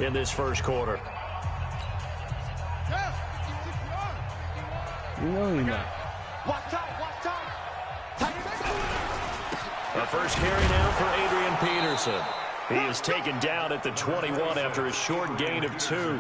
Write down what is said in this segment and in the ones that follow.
in this first quarter. You know you're not. The first carry now for Adrian Peterson. He is taken down at the 21 after a short gain of 2.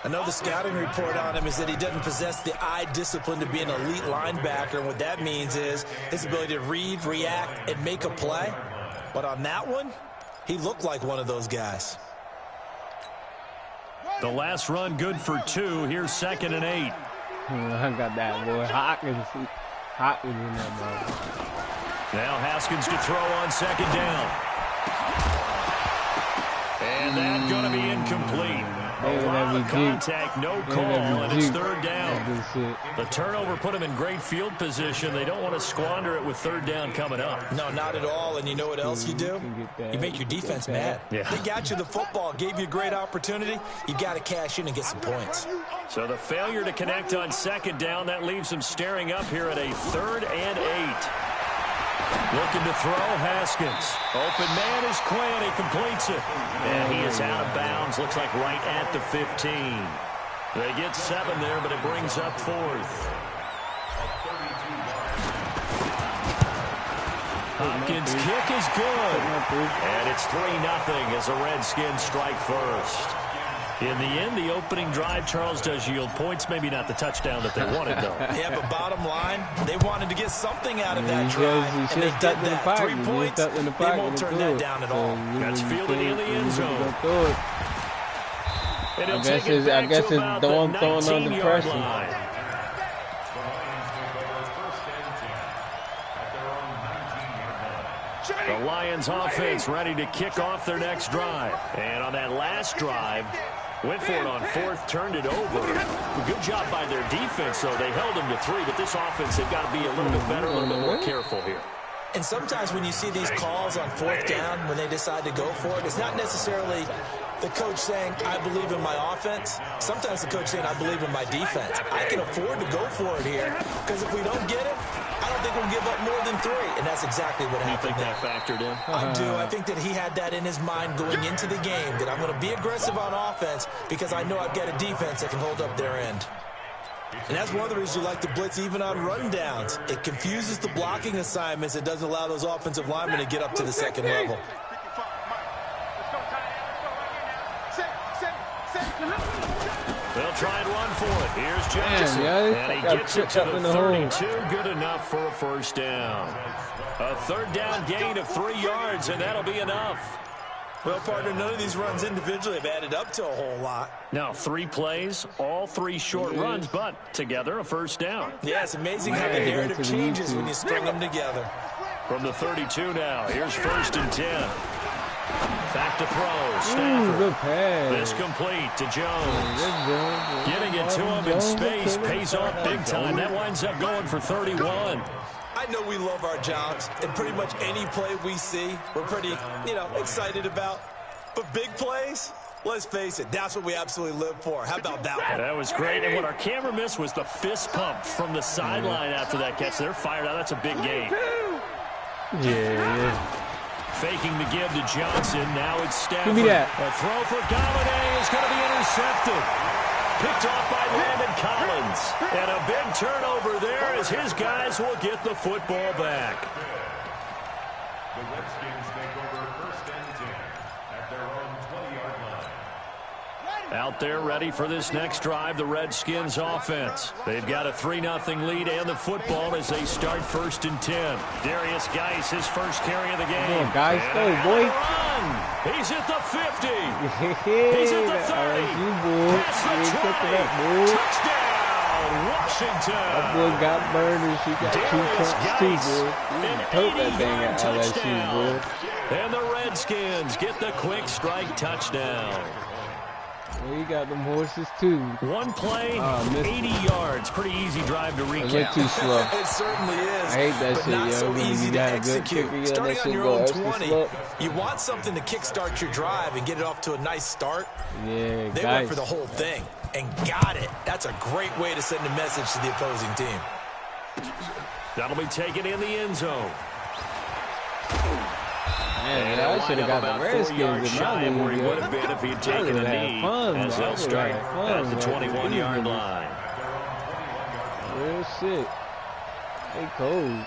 I know the scouting report on him is that he doesn't possess the eye discipline to be an elite linebacker. And what that means is his ability to read, react, and make a play. But on that one, he looked like one of those guys. The last run good for 2. Here's 2nd and 8. I got that, boy. Hot in that ball. Now Haskins to throw on 2nd down. And that's going to be incomplete. A lot of contact, no call, and it's 3rd down. The turnover put him in great field position. They don't want to squander it with 3rd down coming up. No, not at all. And you know what else you do? You make your defense mad. Yeah. They got you the football, gave you a great opportunity. You got to cash in and get some points. So the failure to connect on 2nd down, that leaves them staring up here at a 3rd and 8. Looking to throw, Haskins. Open man is Quinn. He completes it. And he is out of bounds. Looks like right at the 15. They get 7 there, but it brings up 4th. Hopkins' kick is good. And it's 3-0 as the Redskins strike first. In the end, the opening drive, Charles, does yield points. Maybe not the touchdown that they wanted, though. Yeah, but bottom line, they wanted to get something out of that drive, and they did that. 3 points, they won't turn that down at all. That's fielded in the end zone. I guess it's throwing under pressure. The Lions offense ready to kick off their next drive. And on that last drive, went for it on 4th, turned it over. Good job by their defense, though. They held them to 3, but this offense, they've got to be a little bit better, a little bit more careful here. And sometimes when you see these calls on 4th down, when they decide to go for it, it's not necessarily the coach saying, I believe in my offense. Sometimes the coach saying, I believe in my defense. I can afford to go for it here, because if we don't get it, I don't think we'll give up more than 3. And that's exactly what happened. You think that factored in? I do. I think that he had that in his mind going into the game, that I'm going to be aggressive on offense because I know I've got a defense that can hold up their end. And that's one of the reasons you like to blitz even on rundowns. It confuses the blocking assignments. It doesn't allow those offensive linemen to get up to the 2nd level. They'll try and run for it. Here's Johnson. And he gets it to the 32. Good enough for a 1st down. A 3rd down gain of 3 yards, and that'll be enough. Well, partner, none of these runs individually have added up to a whole lot. Now, 3 plays, all 3 short runs, but together a 1st down. Yeah, it's amazing how the narrative changes when you string them together. From the 32 now, here's 1st and 10. Back to throw. Stafford. Good pass. This complete to Jones. Getting it to him in space pays off big time. That winds up going for 31. I know we love our jobs, and pretty much any play we see, we're pretty, excited about. But big plays, let's face it, that's what we absolutely live for. How about that one? That was great. And what our camera missed was the fist pump from the sideline after that catch. They're fired out. That's a big gain. Yeah. Faking the give to Johnson. Now it's Stafford. Give me that. A throw for Galladay is going to be intercepted. Picked off by Landon Collins. And a big turnover there as his guys will get the football back. The Redskins take over 1st and 10 at their own 20-yard line. Out there ready for this next drive, the Redskins offense. They've got a 3-0 lead and the football as they start 1st and 10. Darius Geis, his first carry of the game. Come on, guys, go, boy. He's at the 50. He's at the 30. Past the 20. Touchdown, Washington. That boy got burned and she got Darius 2 points too, boy. An Tote that thing at LSU, touchdown. boy. And the Redskins get the quick strike touchdown. Well, you got them horses, too. One play, 80 yards. Pretty easy drive to recap. It's too slow. It certainly is. I hate that but shit, not yo. so easy to execute. Starting on your own 20, slow. you want something to kickstart your drive and get it off to a nice start. Yeah, They went for the whole thing and got it. That's a great way to send a message to the opposing team. That'll be taken in the end zone. And I he'll should wind have up got the about 4 Redskins yards in shy my of where he league, would have been if he had taken a knee as they'll start at the 21-yard line. Real shit. They cold.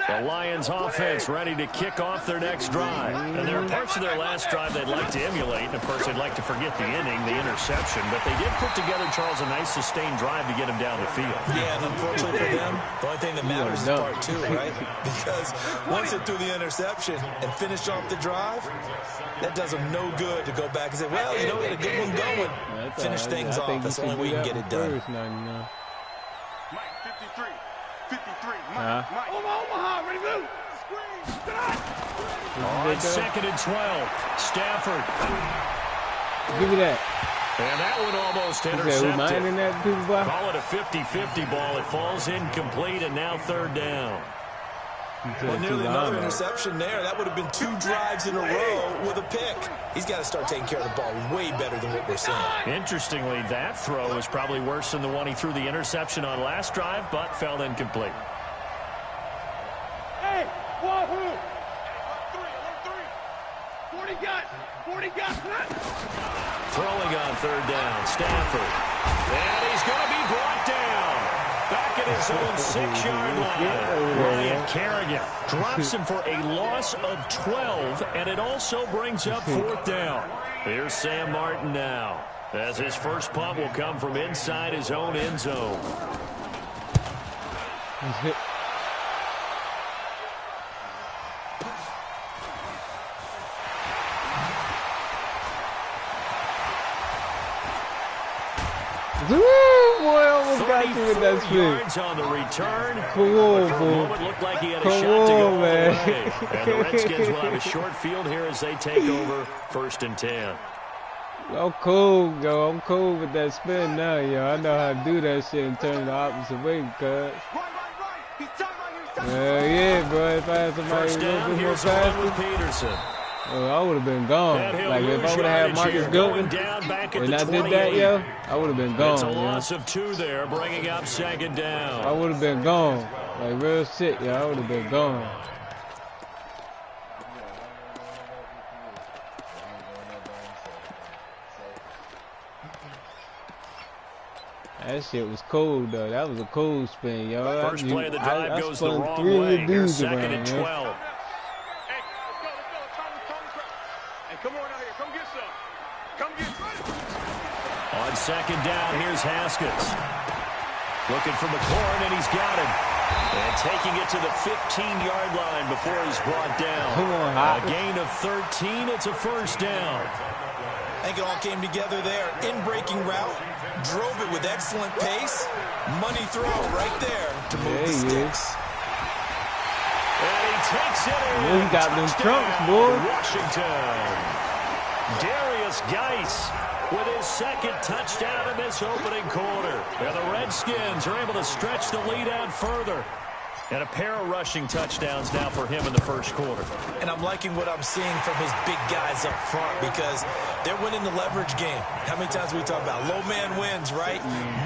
The Lions offense ready to kick off their next drive. And there are parts of their last drive they'd like to emulate. And, of course, they'd like to forget the inning, the interception. But they did put together, Charles, a nice sustained drive to get him down the field. Yeah, and unfortunately for them, the only thing that matters is part two, right? Because once it threw the interception and finished off the drive, that does them no good to go back and say, well, you know, we had a good one going. Finish things off. That's the only way you can get it done. Mike, 53. 53. Huh? Mike. Omaha, ready to move. On 2nd and 12, Stafford. Give me that. And that one almost Who intercepted. mine in that people boy? Call it a 50-50 ball. It falls incomplete, and now 3rd down. Well, nearly another interception there. That would have been 2 drives in a row with a pick. He's got to start taking care of the ball way better than what we're seeing. Interestingly, that throw is probably worse than the one he threw the interception on last drive, but fell incomplete. Hey, wahoo! 40 got. 40 got. Throwing on 3rd down, Stafford. And he's going to be brought down. Back at his own 6-yard line. Ryan Kerrigan drops him for a loss of 12, and it also brings up 4th down. Here's Sam Martin now, as his first punt will come from inside his own end zone. Boy, almost got you with that 34 spin. yards on the return. Come on, For a boy. moment, looked like he had a Come shot to go on, all man. the way. And the Redskins will have a short field here as they take over 1st and 10. I'm cool, yo. I'm cool with that spin now, yo. I know how to do that shit and turn it the opposite way, cuz. He's tight right here. He's tight. Hell yeah, bro. If I had somebody First a little down, bit more here's the one with faster, Peterson. I would have been gone. And he'll Like, if I lose would have had yardage Marcus here, going Goodwin down back at and the I 28. did that, yo, I would have been gone, It's a yo. loss of 2 there, bringing up 2nd down. I would have been gone. Like, real shit, yo. I would have been gone. That shit was cool, though. That was a cool spin, yo. First play of the drive I goes the spun wrong 3 way. dudes Here's 2nd around, and yo. 12. Hey, let's go. Hey, come on out here. Come get some. Come get some. On 2nd down, here's Haskins. Looking for McLaurin, and he's got him. And taking it to the 15-yard line before he's brought down. Come on, A Hopkins. gain of 13. It's a 1st down. I think it all came together there. In-breaking route. Drove it with excellent pace. Money throw right there to move the sticks. And he takes it in. He got them Touchdown, trunks, boy. Washington. Darius Geis with his 2nd touchdown in this opening quarter. And the Redskins are able to stretch the lead out further. And a pair of rushing touchdowns now for him in the 1st quarter. And I'm liking what I'm seeing from his big guys up front because they're winning the leverage game. How many times we talk about low man wins, right?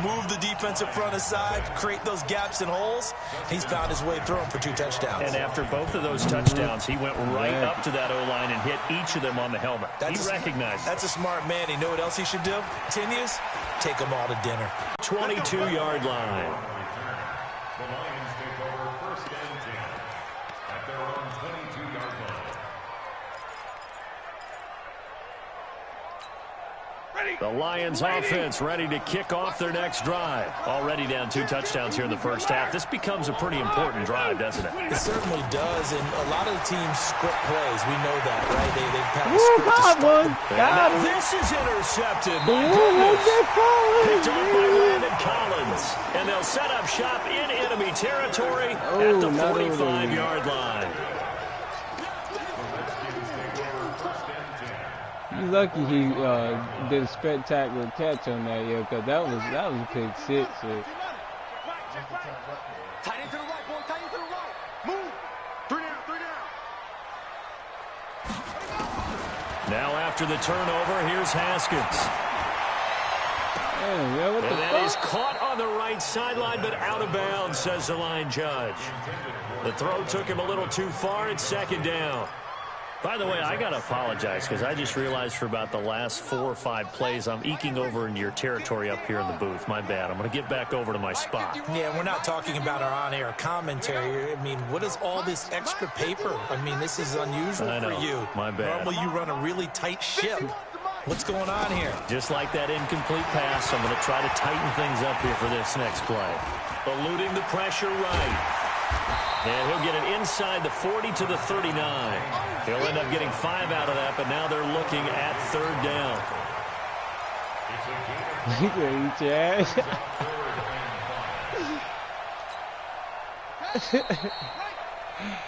Move the defensive front aside, create those gaps and holes. He's found his way through them for 2 touchdowns. And after both of those touchdowns, he went right up to that O-line and hit each of them on the helmet. He recognized it. That's a smart man. You know what else he should do? Continues, take them all to dinner. 22-yard line. The Lions take over 1st and 10 at their own 22-yard line. The Lions offense ready to kick off their next drive. Already down 2 touchdowns here in the 1st half. This becomes a pretty important drive, doesn't it? It certainly does, and a lot of the teams script plays. We know that, right? They have a Ooh, script to got start. one. And Got now him. this is intercepted. My Ooh, goodness. that Collins, Picked off by man. Landon Collins. And they'll set up shop in enemy territory at Oh, the not over there. 45-yard line. You lucky he did a spectacular catch on that, yo, because that was a pick 6. Yo. Tight end to the right, boy. Tight end to the right. Move. 3 down. 3 down. Now after the turnover, here's Haskins. Damn, yo, what the And that fuck? is caught on the right sideline, but out of bounds, says the line judge. The throw took him a little too far. It's second down. By the way, I got to apologize because I just realized for about the last 4 or 5 plays, I'm eking over into your territory up here in the booth. My bad. I'm going to get back over to my spot. Yeah, we're not talking about our on-air commentary. I mean, what is all this extra paper? I mean, this is unusual I know. for you. My bad. Normally, you run a really tight ship. What's going on here? Just like that incomplete pass, I'm going to try to tighten things up here for this next play. Eluding the pressure right. And he'll get it inside the 40 to the 39. He'll end up getting 5 out of that, but now they're looking at third down. You gonna eat your ass.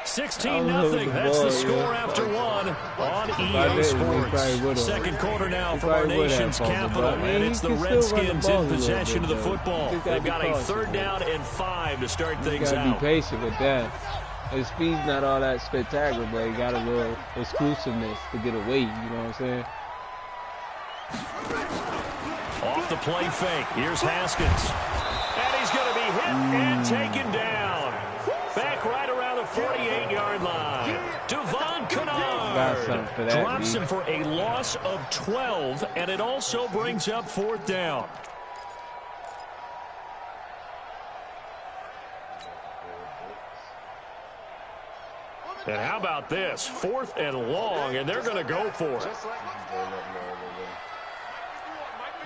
16-0. That's the score after one on EA Sports. Second quarter now from our nation's capital, and it's the Redskins in possession of the football. They've got a third down and 5 to start things out. You gotta be patient with that. His speed's not all that spectacular, but he got a little exclusiveness to get away, you know what I'm saying? Off the play fake. Here's Haskins. And he's going to be hit and taken down. Back right around the 48-yard line. Devon Kennard drops him for a loss of 12, and it also brings up fourth down. And how about this? 4th and long, and they're going to go for it.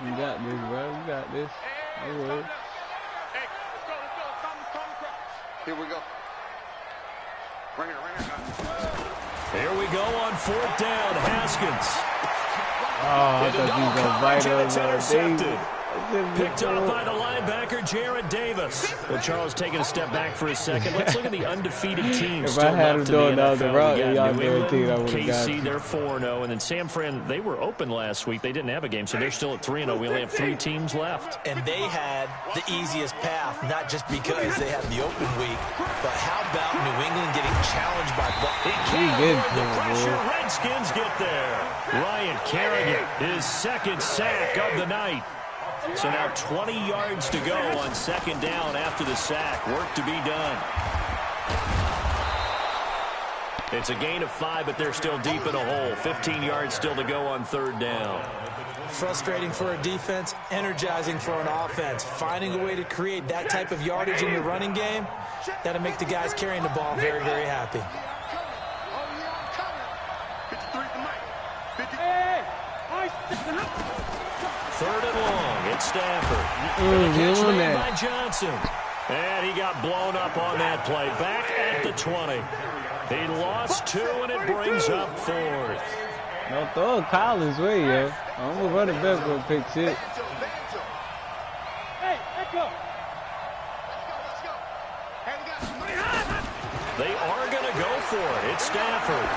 You got this, bro. You got this. No worries. Hey, let's go. Come across. Here we go. Right here. Here we go on 4th down. Haskins. Oh, I thought you was going It's to bite intercepted. on Picked up by the linebacker, Jared Davis. But Charles taking a step back for a second. Let's look at the undefeated teams. If I had him doing the other route, y'all New guaranteed I England, would have got KC, you. they're 4-0. And then San Fran, they were open last week. They didn't have a game, so they're still at 3-0. We only have 3 teams left. And they had the easiest path, not just because they had the open week, but how about New England getting challenged by He can't avoid the pressure. Redskins get there. Ryan Kerrigan, his 2nd sack of the night. So now 20 yards to go on 2nd down after the sack. Work to be done. It's a gain of 5, but they're still deep in a hole. 15 yards still to go on 3rd down. Frustrating for a defense, energizing for an offense. Finding a way to create that type of yardage in your running game, that'll make the guys carrying the ball very, very happy. Third and long. It's Stafford. Catch made by Johnson. And he got blown up on that play. Back at the 20. He lost 2, and it brings up 4th. Don't throw it Collins' way, yo. I'm going to run it back for a pick 6. Hey, let's go. They are going to go for it. It's Stafford.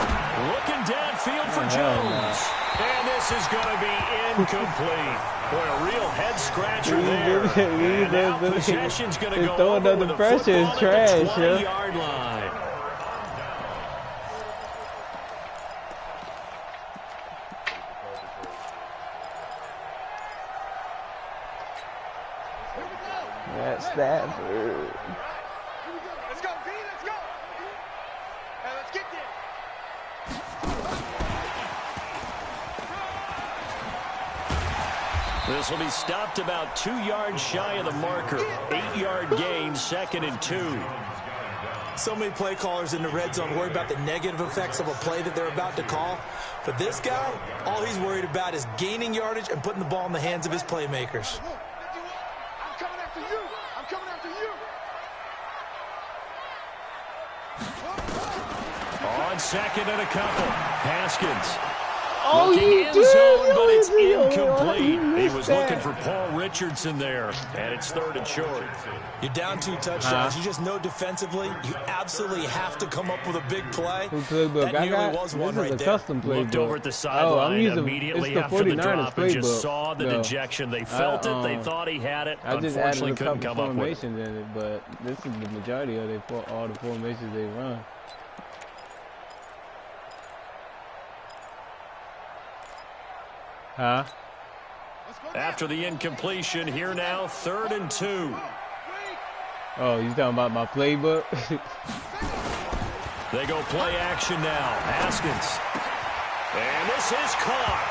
Looking downfield for Jones. And this is going to be incomplete. Boy, a real head-scratcher there. And now possession's going to go over with the football at the 20-yard line. That's Stafford. Let's go, B, let's go. Hey, let's get there. This will be stopped about 2 yards shy of the marker. 8-yard gain, 2nd and 2. So many play callers in the red zone worry about the negative effects of a play that they're about to call. For this guy, all he's worried about is gaining yardage and putting the ball in the hands of his playmakers. I'm coming after you. I'm coming after you. On 2nd and a couple. Haskins. Oh, Looking you in did. zone, but it's Oh, incomplete. He was that. looking for Paul Richardson there, and it's 3rd and short. You're down 2 touchdowns. You just know defensively you absolutely have to come up with a big play. Playbook That I nearly got? was one This is right a there. custom playbook. Looked over at the I'm sideline using, immediately it's the after the 49ers drop and just playbook. saw the dejection. They felt it. They thought he had it. I just added Unfortunately, a couldn't couple come up with it. formations in it, but this is the majority of all the formations they run. Huh? After the incompletion, here now, 3rd and 2. Oh, you talking about my playbook? They go play action now. Haskins. And this is caught.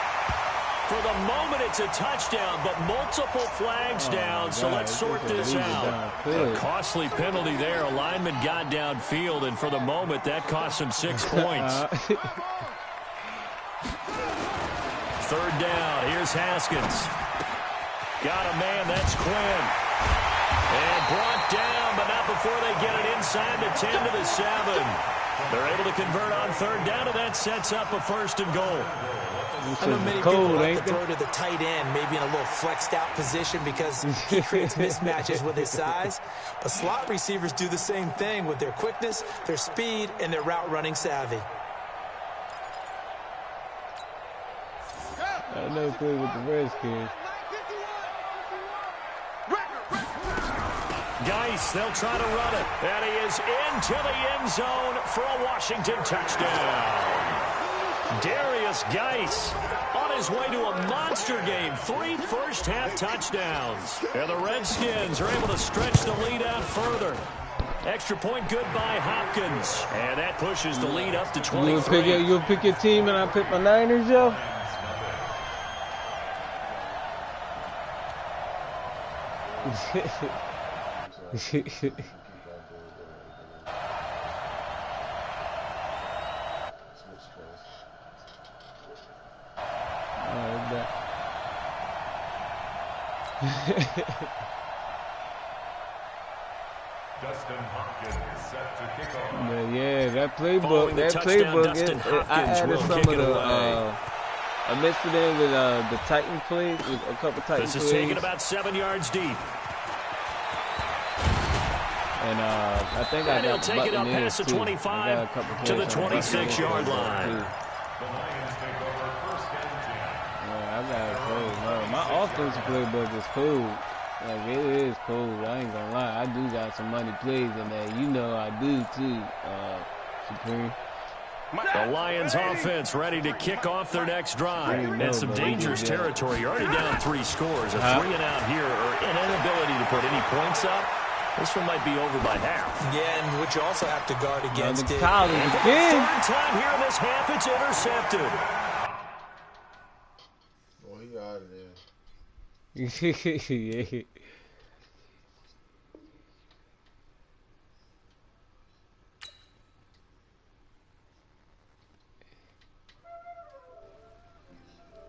For the moment, it's a touchdown, but multiple flags down, so let's sort this out. A costly penalty there. A lineman got downfield, and for the moment, that cost him 6 points. 3rd down. Here's Haskins. Got a man. That's Quinn. And brought down, but not before they get it inside the 10 to the 7. They're able to convert on 3rd down, and that sets up a 1st and goal. I know many people like to throw to the tight end, maybe in a little flexed out position because he creates mismatches with his size. But slot receivers do the same thing with their quickness, their speed, and their route running savvy. I never played with the Redskins. Geis, they'll try to run it. And he is into the end zone for a Washington touchdown. Darius Geis on his way to a monster game. 3 first-half touchdowns. And the Redskins are able to stretch the lead out further. Extra point good by Hopkins. And that pushes the lead up to 23. You'll pick your team and I pick my Niners, yo? Dustin Hopkins set to kick off. Yeah, that playbook, I added some of the, I mixed it in with the Titan plays, with a couple Titan plays. This is taken about 7 yards deep. And I think I got take it up past the 25 to the 26-yard line. The Lions take over 1st and 10. Yeah, I got it cool. No, my offensive playbook is cool. Like, it is cool. I ain't gonna lie. I do got some money plays in there. You know I do, too, Supreme. The Lions offense ready to kick off their next drive. And some dangerous territory. You're already down 3 scores. A 3 and out here, or an inability to put any points up. This one might be over by half. Yeah, and what you also have to guard against it. Collins And for the again. 3rd time here in this half, it's intercepted. Boy, he out of there. Yeah.